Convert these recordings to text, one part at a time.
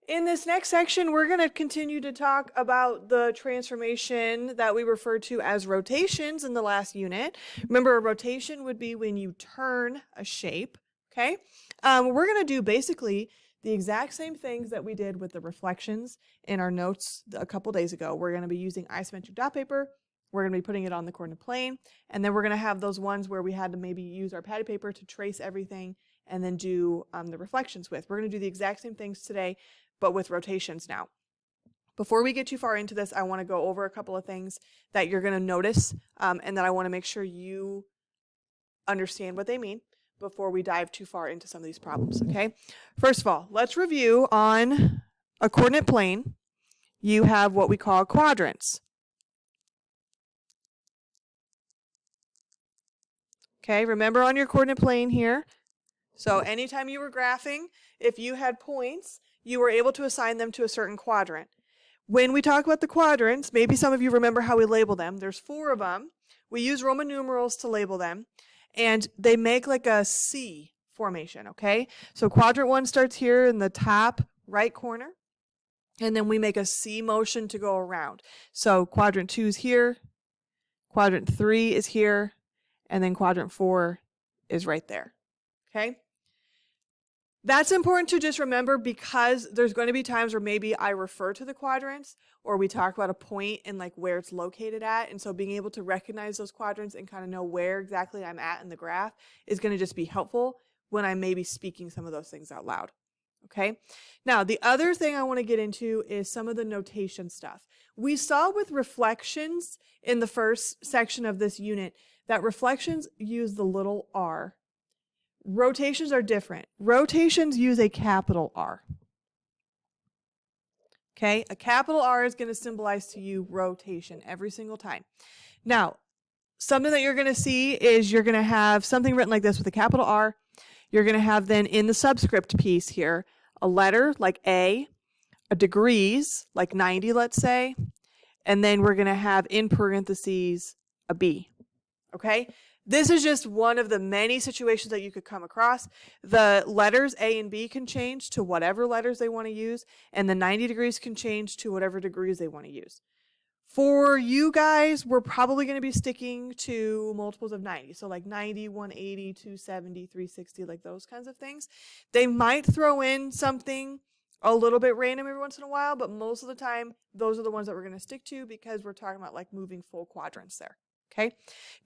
In this next section, we're going to continue to talk about the transformation that we referred to as rotations in the last unit. Remember, a rotation would be when you turn a shape, okay? We're going to do basically the exact same things that we did with the reflections in our notes a couple days ago. We're going to be using isometric dot paper. We're going to be putting it on the coordinate plane. And then we're going to have those ones where we had to maybe use our patty paper to trace everything and then do the reflections with. We're going to do the exact same things today, but with rotations now. Before we get too far into this, I want to go over a couple of things that you're going to notice and that I want to make sure you understand what they mean before we dive too far into some of these problems, okay? First of all, let's review on a coordinate plane. You have what we call quadrants. Okay, remember on your coordinate plane here, so anytime you were graphing, if you had points, you were able to assign them to a certain quadrant. When we talk about the quadrants, maybe some of you remember how we label them. There's 4 of them. We use Roman numerals to label them, and they make like a C formation, okay? So quadrant 1 starts here in the top right corner, and then we make a C motion to go around. So quadrant 2 is here, quadrant 3 is here, and then quadrant 4 is right there, okay? That's important to just remember because there's going to be times where maybe I refer to the quadrants or we talk about a point and like where it's located at. And so being able to recognize those quadrants and kind of know where exactly I'm at in the graph is going to just be helpful when I'm maybe speaking some of those things out loud. Okay. Now, the other thing I want to get into is some of the notation stuff. We saw with reflections in the first section of this unit that reflections use the little r. Rotations are different. Rotations use a capital R. Okay, a capital R is going to symbolize to you rotation every single time. Now, something that you're going to see is you're going to have something written like this with a capital R. You're going to have then in the subscript piece here a letter like A, a degrees like 90, let's say, and then we're going to have in parentheses a B. Okay? This is just one of the many situations that you could come across. The letters A and B can change to whatever letters they want to use, and the 90 degrees can change to whatever degrees they want to use. For you guys, we're probably going to be sticking to multiples of 90. So like 90, 180, 270, 360, like those kinds of things. They might throw in something a little bit random every once in a while, but most of the time, those are the ones that we're going to stick to because we're talking about like moving full quadrants there. Okay,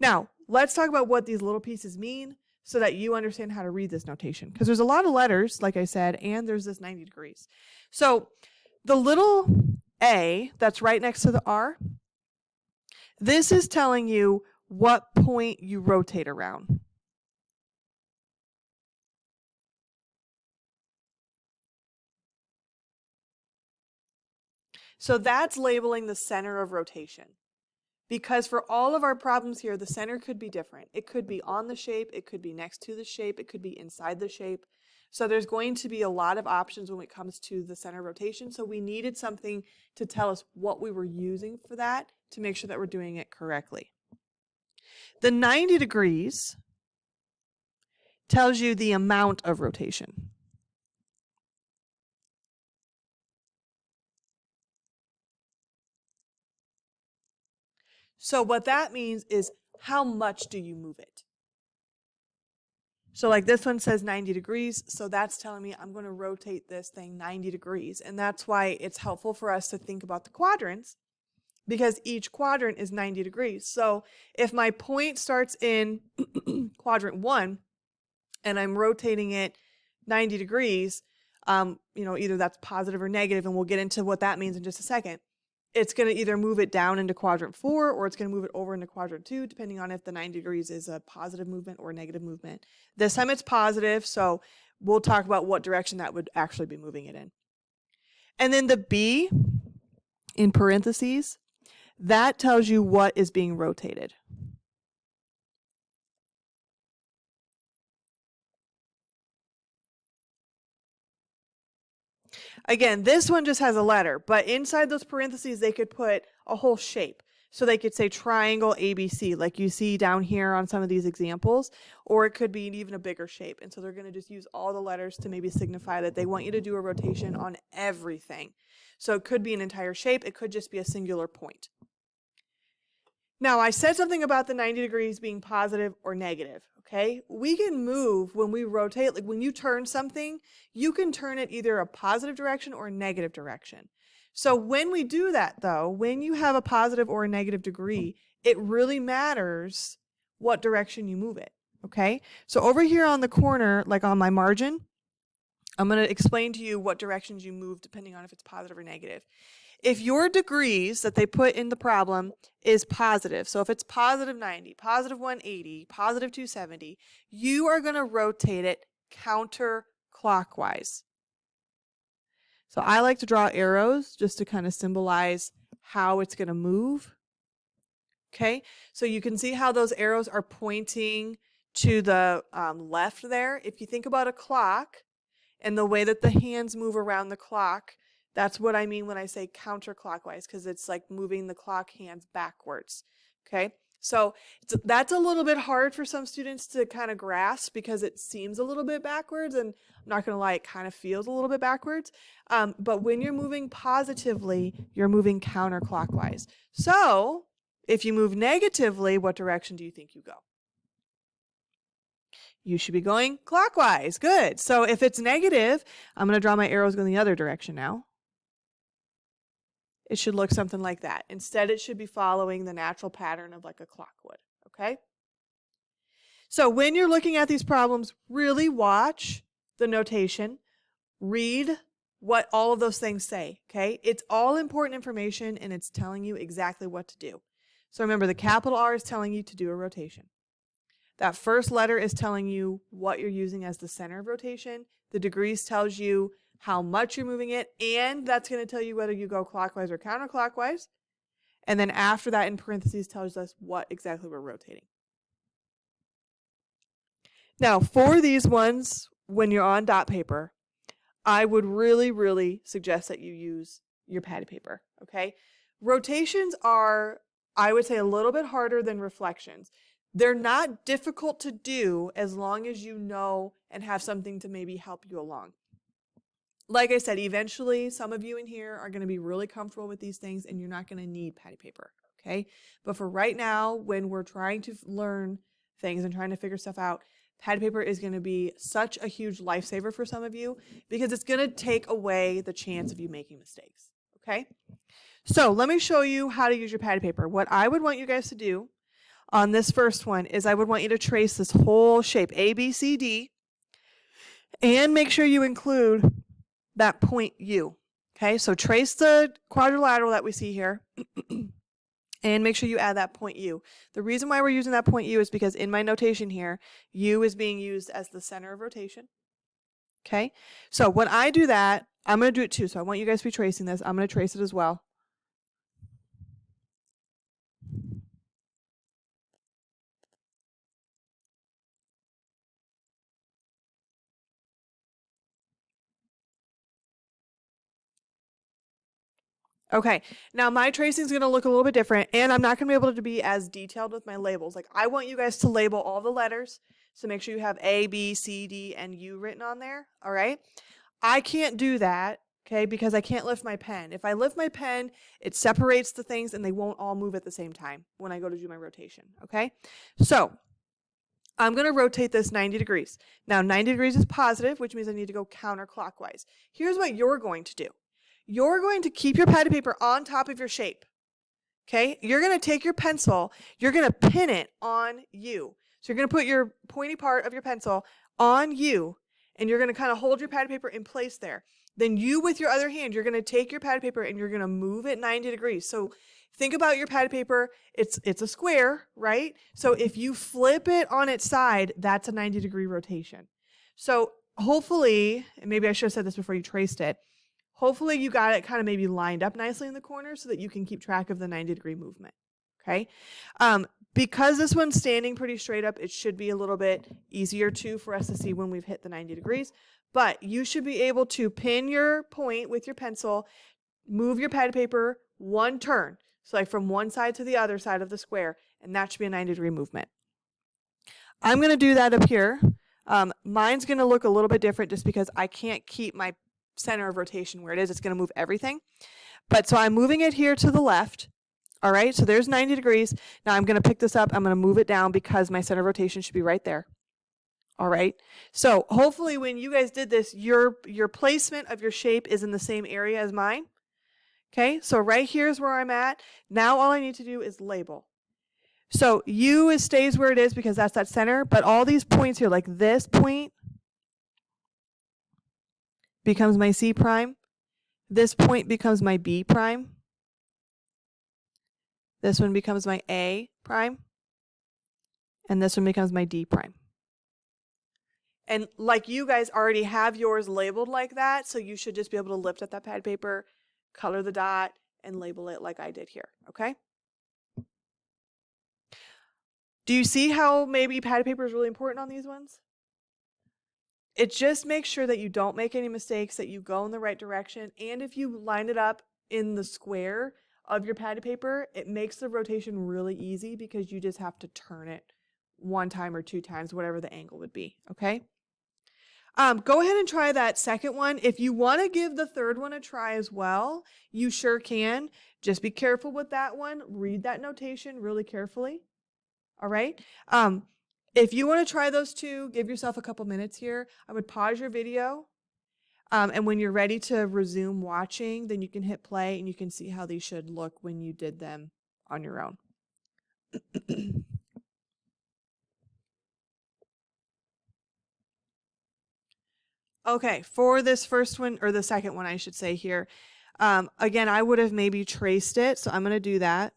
now let's talk about what these little pieces mean so that you understand how to read this notation. Because there's a lot of letters, like I said, and there's this 90 degrees. So the little A that's right next to the R, this is telling you what point you rotate around. So that's labeling the center of rotation. Because for all of our problems here, the center could be different. It could be on the shape, it could be next to the shape, it could be inside the shape. So there's going to be a lot of options when it comes to the center rotation. So we needed something to tell us what we were using for that to make sure that we're doing it correctly. The 90 degrees tells you the amount of rotation. So what that means is how much do you move it? So like this one says 90 degrees, so that's telling me I'm going to rotate this thing 90 degrees. And that's why it's helpful for us to think about the quadrants because each quadrant is 90 degrees. So if my point starts in quadrant 1 and I'm rotating it 90 degrees, either that's positive or negative, and we'll get into what that means in just a second. It's going to either move it down into quadrant 4 or it's going to move it over into quadrant 2, depending on if the 90 degrees is a positive movement or a negative movement. This time it's positive, so we'll talk about what direction that would actually be moving it in. And then the B in parentheses, that tells you what is being rotated. Again, this one just has a letter, but inside those parentheses, they could put a whole shape. So they could say triangle ABC, like you see down here on some of these examples, or it could be even a bigger shape. And so they're going to just use all the letters to maybe signify that they want you to do a rotation on everything. So it could be an entire shape. It could just be a singular point. Now, I said something about the 90 degrees being positive or negative, okay? We can move when we rotate, like when you turn something, you can turn it either a positive direction or a negative direction. So when we do that, though, when you have a positive or a negative degree, it really matters what direction you move it, okay? So over here on the corner, like on my margin, I'm going to explain to you what directions you move depending on if it's positive or negative. If your degrees that they put in the problem is positive, so if it's positive 90, positive 180, positive 270, you are going to rotate it counterclockwise. So I like to draw arrows just to kind of symbolize how it's going to move. Okay, so you can see how those arrows are pointing to the left there. If you think about a clock and the way that the hands move around the clock, that's what I mean when I say counterclockwise, because it's like moving the clock hands backwards. Okay, so that's a little bit hard for some students to kind of grasp because it seems a little bit backwards, and I'm not going to lie, it kind of feels a little bit backwards. But when you're moving positively, you're moving counterclockwise. So if you move negatively, what direction do you think you go? You should be going clockwise. Good. So if it's negative, I'm going to draw my arrows going the other direction now. It should look something like that. Instead, it should be following the natural pattern of like a clock would, okay? So when you're looking at these problems, really watch the notation, read what all of those things say, okay? It's all important information and it's telling you exactly what to do. So remember, the capital R is telling you to do a rotation. That first letter is telling you what you're using as the center of rotation. The degrees tells you how much you're moving it, and that's going to tell you whether you go clockwise or counterclockwise. And then after that, in parentheses, tells us what exactly we're rotating. Now, for these ones, when you're on dot paper, I would really, really suggest that you use your pad paper, okay? Rotations are, I would say, a little bit harder than reflections. They're not difficult to do as long as you know and have something to maybe help you along. Like I said, eventually some of you in here are going to be really comfortable with these things and you're not going to need patty paper, okay? But for right now, when we're trying to learn things and trying to figure stuff out, patty paper is going to be such a huge lifesaver for some of you because it's going to take away the chance of you making mistakes, okay? So let me show you how to use your patty paper. What I would want you guys to do on this first one is I would want you to trace this whole shape, A, B, C, D, and make sure you include that point U. Okay, so trace the quadrilateral that we see here and make sure you add that point U. The reason why we're using that point U is because in my notation here, U is being used as the center of rotation. Okay, so when I do that, I'm going to do it too. So I want you guys to be tracing this. I'm going to trace it as well. Okay, now my tracing is going to look a little bit different, and I'm not going to be able to be as detailed with my labels. Like, I want you guys to label all the letters, so make sure you have A, B, C, D, and U written on there, all right? I can't do that, okay, because I can't lift my pen. If I lift my pen, it separates the things, and they won't all move at the same time when I go to do my rotation, okay? So I'm going to rotate this 90 degrees. Now, 90 degrees is positive, which means I need to go counterclockwise. Here's what you're going to do. You're going to keep your patty paper on top of your shape, okay? You're going to take your pencil, you're going to pin it on U. So you're going to put your pointy part of your pencil on U, and you're going to kind of hold your patty paper in place there. Then you, with your other hand, you're going to take your patty paper and you're going to move it 90 degrees. So think about your patty paper. It's a square, right? So if you flip it on its side, that's a 90-degree rotation. So hopefully, and maybe I should have said this before you traced it, hopefully you got it kind of maybe lined up nicely in the corner so that you can keep track of the 90-degree movement, okay? Because this one's standing pretty straight up, it should be a little bit easier too for us to see when we've hit the 90 degrees, but you should be able to pin your point with your pencil, move your pad paper one turn. So like from one side to the other side of the square, and that should be a 90-degree movement. I'm going to do that up here. Mine's going to look a little bit different just because I can't keep my center of rotation where it is. It's going to move everything. But so I'm moving it here to the left. All right, so there's 90 degrees. Now I'm going to pick this up. I'm going to move it down because my center of rotation should be right there. All right, so hopefully when you guys did this, your placement of your shape is in the same area as mine. Okay, so right here is where I'm at. Now all I need to do is label. So U stays where it is because that's that center, but all these points here, like this point becomes my C prime. This point becomes my B prime. This one becomes my A prime. And this one becomes my D prime. And like you guys already have yours labeled like that, so you should just be able to lift up that pad paper, color the dot, and label it like I did here, okay? Do you see how maybe pad paper is really important on these ones? It just makes sure that you don't make any mistakes, that you go in the right direction, and if you line it up in the square of your pad paper, it makes the rotation really easy because you just have to turn it one time or two times, whatever the angle would be, okay? Go ahead and try that second one. If you want to give the third one a try as well, you sure can. Just be careful with that one. Read that notation really carefully. All right. If you want to try those two, give yourself a couple minutes here. I would pause your video. And when you're ready to resume watching, then you can hit play and you can see how these should look when you did them on your own. Okay, for this first one, or the second one, I should say here, again, I would have maybe traced it, so I'm going to do that.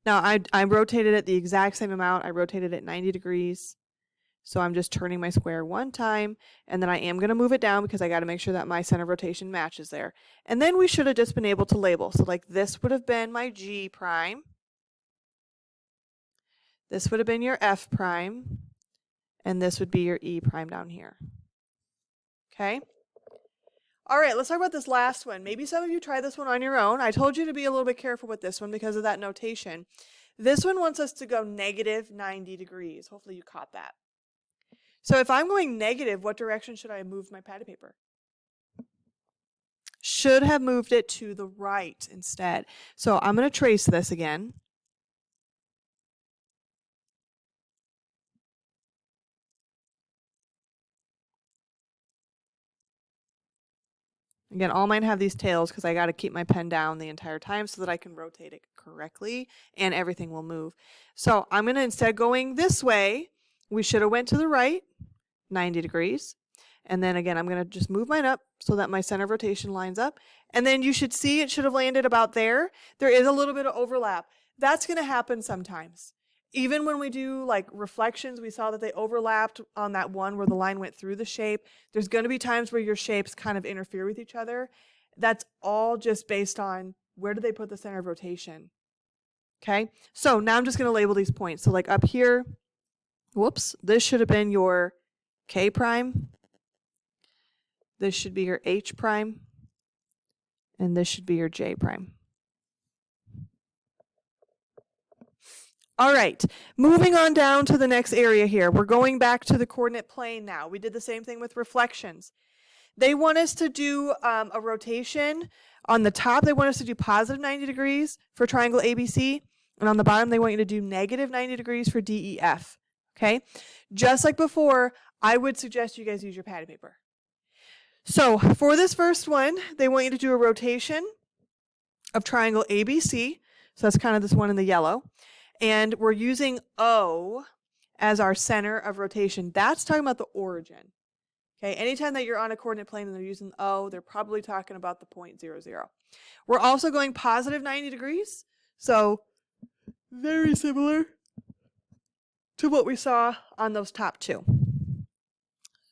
Now, I rotated it the exact same amount. I rotated it 90 degrees. So I'm just turning my square one time, and then I am going to move it down because I got to make sure that my center of rotation matches there. And then we should have just been able to label. So like this would have been my G prime. This would have been your F prime. And this would be your E prime down here. Okay? All right, let's talk about this last one. Maybe some of you try this one on your own. I told you to be a little bit careful with this one because of that notation. This one wants us to go negative 90 degrees. Hopefully you caught that. So if I'm going negative, what direction should I move my pad paper? Should have moved it to the right instead. So I'm going to trace this again. Again, all mine have these tails because I got to keep my pen down the entire time so that I can rotate it correctly and everything will move. So I'm going to, instead going this way, we should have went to the right, 90 degrees. And then again, I'm going to just move mine up so that my center of rotation lines up. And then you should see it should have landed about there. There is a little bit of overlap. That's going to happen sometimes. Even when we do like reflections, we saw that they overlapped on that one where the line went through the shape. There's going to be times where your shapes kind of interfere with each other. That's all just based on where do they put the center of rotation. Okay, so now I'm just going to label these points. So like up here, whoops, this should have been your K prime. This should be your H prime. And this should be your J prime. All right, moving on down to the next area here. We're going back to the coordinate plane now. We did the same thing with reflections. They want us to do a rotation. On the top, they want us to do positive 90 degrees for triangle ABC. And on the bottom, they want you to do negative 90 degrees for DEF. Okay? Just like before, I would suggest you guys use your pad paper. So for this first one, they want you to do a rotation of triangle ABC. So that's kind of this one in the yellow. And we're using O as our center of rotation. That's talking about the origin. Okay, anytime that you're on a coordinate plane and they're using O, they're probably talking about the point 0, 0. We're also going positive 90 degrees. So very similar to what we saw on those top two.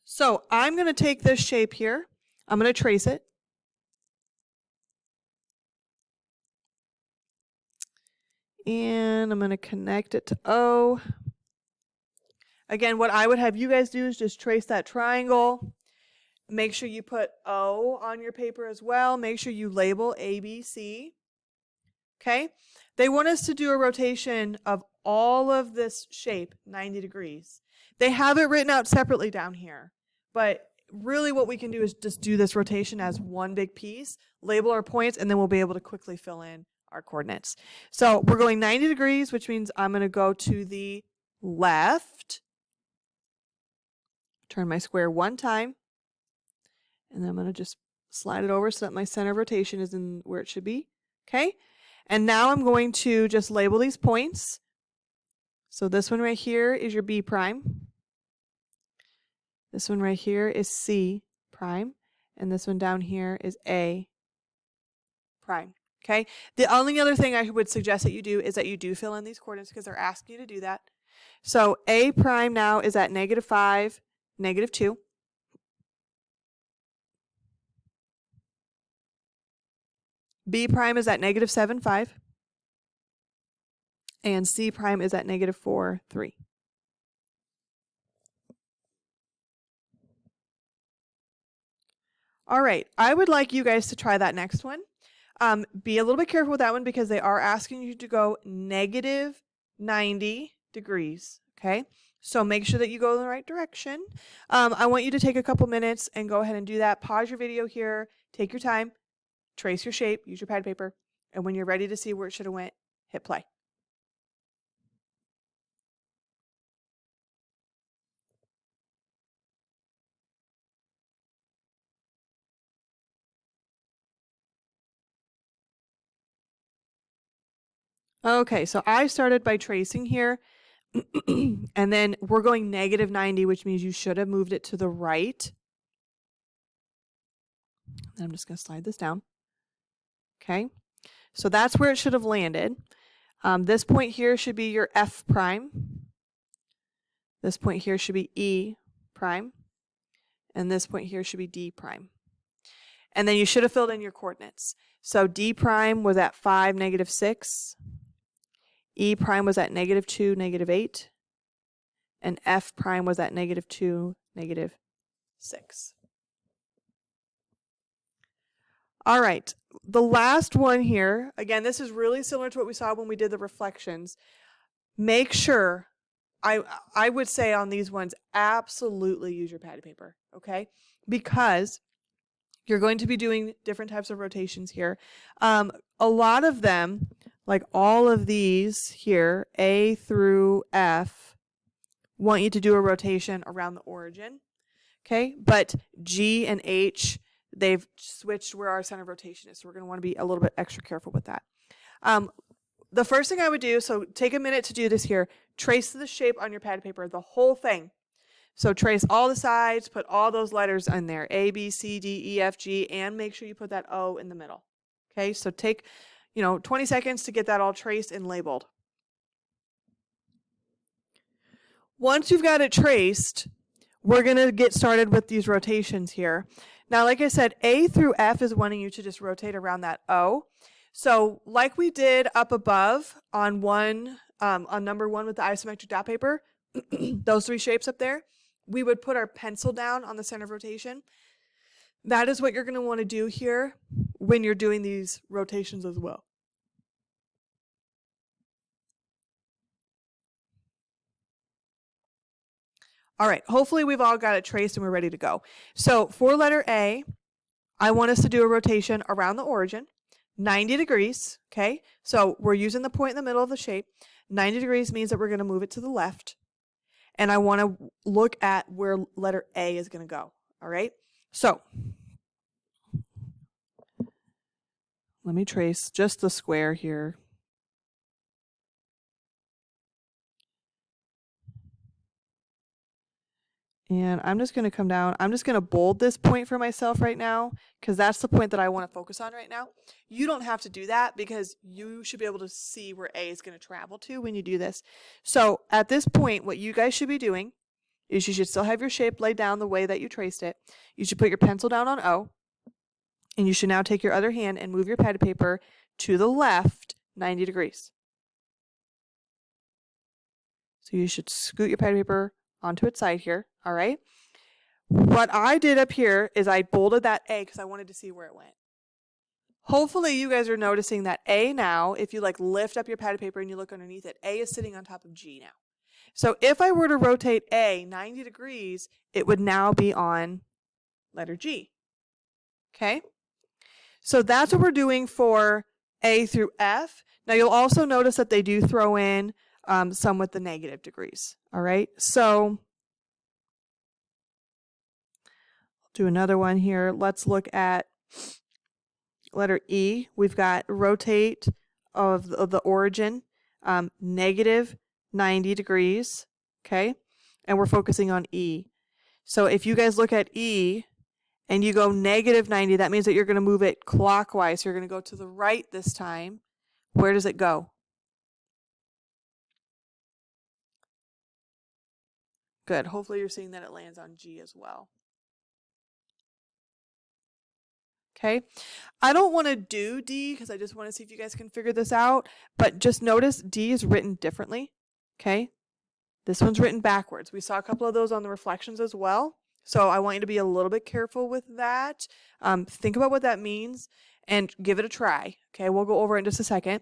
So I'm going to take this shape here. I'm going to trace it. And I'm going to connect it to O. Again, what I would have you guys do is just trace that triangle. Make sure you put O on your paper as well. Make sure you label A, B, C. Okay? They want us to do a rotation of all of this shape 90 degrees. They have it written out separately down here, but really what we can do is just do this rotation as one big piece, label our points, and then we'll be able to quickly fill in our coordinates. So we're going 90 degrees, which means I'm going to go to the left, turn my square one time, and then I'm going to just slide it over so that my center of rotation is in where it should be. Okay? And now I'm going to just label these points. So this one right here is your B prime. This one right here is C prime. And this one down here is A prime. Okay? The only other thing I would suggest that you do is that you do fill in these coordinates because they're asking you to do that. So A prime now is at -5, -2. B prime is at -7, 5. And C prime is at -4, 3. All right, I would like you guys to try that next one. Be a little bit careful with that one because they are asking you to go -90 degrees, okay? So make sure that you go in the right direction. I want you to take a couple minutes and go ahead and do that. Pause your video here, take your time, trace your shape, use your pad paper, and when you're ready to see where it should have went, hit play. Okay, so I started by tracing here, and then we're going -90, which means you should have moved it to the right. And I'm just going to slide this down. Okay, so that's where it should have landed. This point here should be your F prime. This point here should be E prime. And this point here should be D prime. And then you should have filled in your coordinates. So D prime was at 5, -6. E prime was at -2, -8. And F prime was at -2, -6. All right, the last one here, again, this is really similar to what we saw when we did the reflections. Make sure, I would say on these ones, absolutely use your pad paper, okay? Because you're going to be doing different types of rotations here. A lot of them, like all of these here, A through F, want you to do a rotation around the origin, okay? But G and H, they've switched where our center of rotation is, so we're going to want to be a little bit extra careful with that. The first thing I would do, so take a minute to do this here, trace the shape on your pad paper, the whole thing. So trace all the sides, put all those letters in there, A, B, C, D, E, F, G, and make sure you put that O in the middle. Okay, so take, 20 seconds to get that all traced and labeled. Once you've got it traced, we're going to get started with these rotations here. Now, like I said, A through F is wanting you to just rotate around that O. So like we did up above on number 1 with the isometric dot paper, those 3 shapes up there, we would put our pencil down on the center of rotation. That is what you're going to want to do here when you're doing these rotations as well. All right, hopefully we've all got it traced and we're ready to go. So for letter A, I want us to do a rotation around the origin, 90 degrees, okay? So we're using the point in the middle of the shape. 90 degrees means that we're going to move it to the left. And I want to look at where letter A is going to go, all right? So let me trace just the square here. And I'm just going to come down. I'm just going to bold this point for myself right now because that's the point that I want to focus on right now. You don't have to do that because you should be able to see where A is going to travel to when you do this. So at this point, what you guys should be doing is you should still have your shape laid down the way that you traced it. You should put your pencil down on O. And you should now take your other hand and move your pad paper to the left 90 degrees. So you should scoot your pad paper onto its side here, all right? What I did up here is I bolded that A because I wanted to see where it went. Hopefully you guys are noticing that A now, if you like lift up your padded paper and you look underneath it, A is sitting on top of G now. So if I were to rotate A 90 degrees, it would now be on letter G. Okay? So that's what we're doing for A through F. Now you'll also notice that they do throw in some with the negative degrees. All right? So I'll do another one here. Let's look at letter E. We've got rotate of the origin, negative 90 degrees, okay? And we're focusing on E. So if you guys look at E and you go negative 90, that means that you're going to move it clockwise. So you're going to go to the right this time. Where does it go? Good. Hopefully you're seeing that it lands on G as well. Okay, I don't want to do D because I just want to see if you guys can figure this out, but just notice D is written differently. Okay, this one's written backwards. We saw a couple of those on the reflections as well, so I want you to be a little bit careful with that. Think about what that means and give it a try. Okay, we'll go over it in just a second.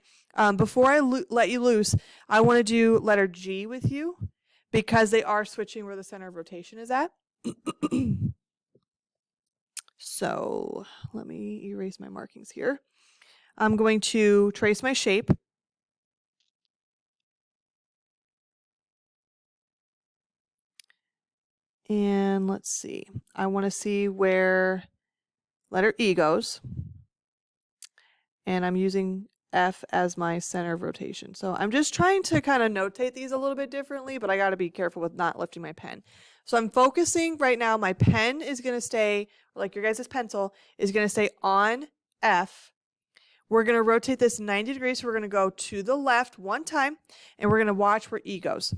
Before I let you loose, I want to do letter G with you because they are switching where the center of rotation is at. So let me erase my markings here. I'm going to trace my shape. And let's see. I want to see where letter E goes. And I'm using F as my center of rotation. So I'm just trying to kind of notate these a little bit differently, but I got to be careful with not lifting my pen. So I'm focusing right now. My pen is going to stay, like your guys' pencil, is going to stay on F. We're going to rotate this 90 degrees. So we're going to go to the left one time, and we're going to watch where E goes.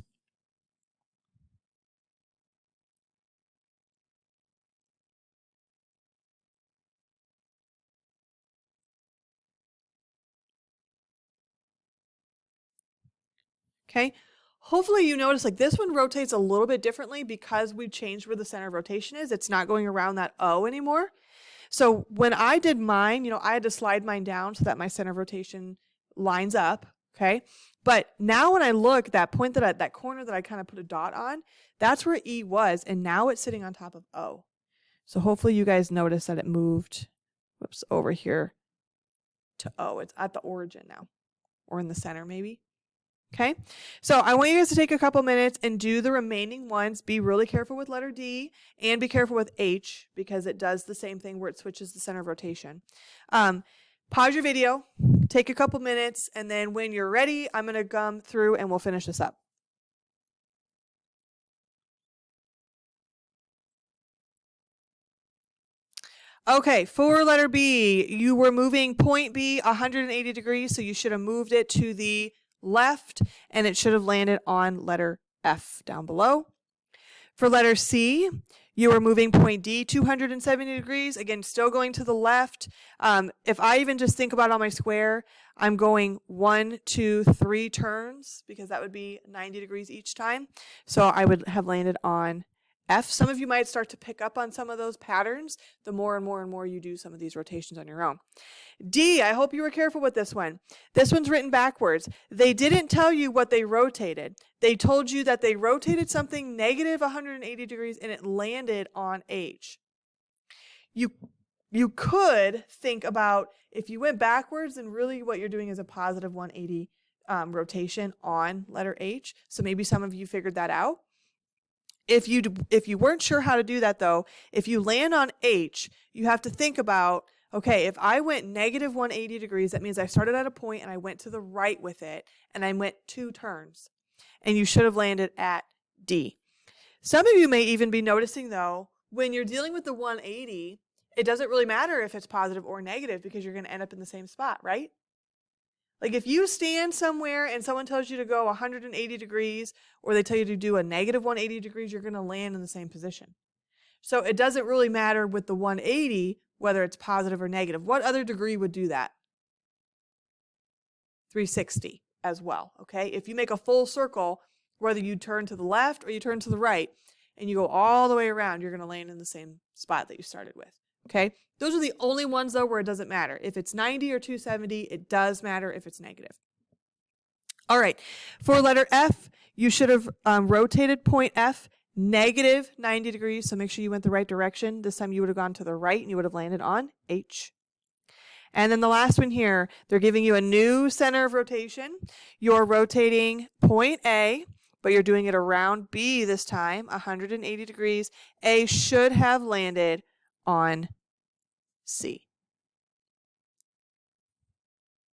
Okay. Hopefully you notice like this one rotates a little bit differently because we've changed where the center of rotation is. It's not going around that O anymore. So when I did mine, you know, I had to slide mine down so that my center of rotation lines up. Okay. But now when I look, that point that corner that I kind of put a dot on, that's where E was. And now it's sitting on top of O. So hopefully you guys notice that it moved, whoops, over here to O. It's at the origin now, or in the center maybe. Okay, so I want you guys to take a couple minutes and do the remaining ones. Be really careful with letter D and be careful with H because it does the same thing where it switches the center of rotation. Pause your video, take a couple minutes, and then when you're ready, I'm going to come through and we'll finish this up. Okay, for letter B, you were moving point B 180 degrees, so you should have moved it to the left and it should have landed on letter F down below. For letter C, you were moving point D 270 degrees, again still going to the left. If I even just think about on my square, I'm going 1, 2, 3 turns because that would be 90 degrees each time. So I would have landed on F. Some of you might start to pick up on some of those patterns the more and more and more you do some of these rotations on your own. D, I hope you were careful with this one. This one's written backwards. They didn't tell you what they rotated. They told you that they rotated something negative 180 degrees and it landed on H. You could think about if you went backwards and really what you're doing is a positive 180 rotation on letter H. So maybe some of you figured that out. If you weren't sure how to do that though, if you land on H, you have to think about, okay, if I went negative 180 degrees, that means I started at a point and I went to the right with it and I went 2 turns and you should have landed at D. Some of you may even be noticing though, when you're dealing with the 180, it doesn't really matter if it's positive or negative because you're going to end up in the same spot, right? Like if you stand somewhere and someone tells you to go 180 degrees or they tell you to do a negative 180 degrees, you're going to land in the same position. So it doesn't really matter with the 180 whether it's positive or negative. What other degree would do that? 360 as well, okay? If you make a full circle, Whether you turn to the left or you turn to the right and you go all the way around, you're going to land in the same spot that you started with. Okay? Those are the only ones, though, where it doesn't matter. If it's 90 or 270, it does matter if it's negative. All right. For letter F, you should have rotated point F negative 90 degrees. So make sure you went the right direction. This time you would have gone to the right and you would have landed on H. And then the last one here, they're giving you a new center of rotation. You're rotating point A, but you're doing it around B this time, 180 degrees. A should have landed on C.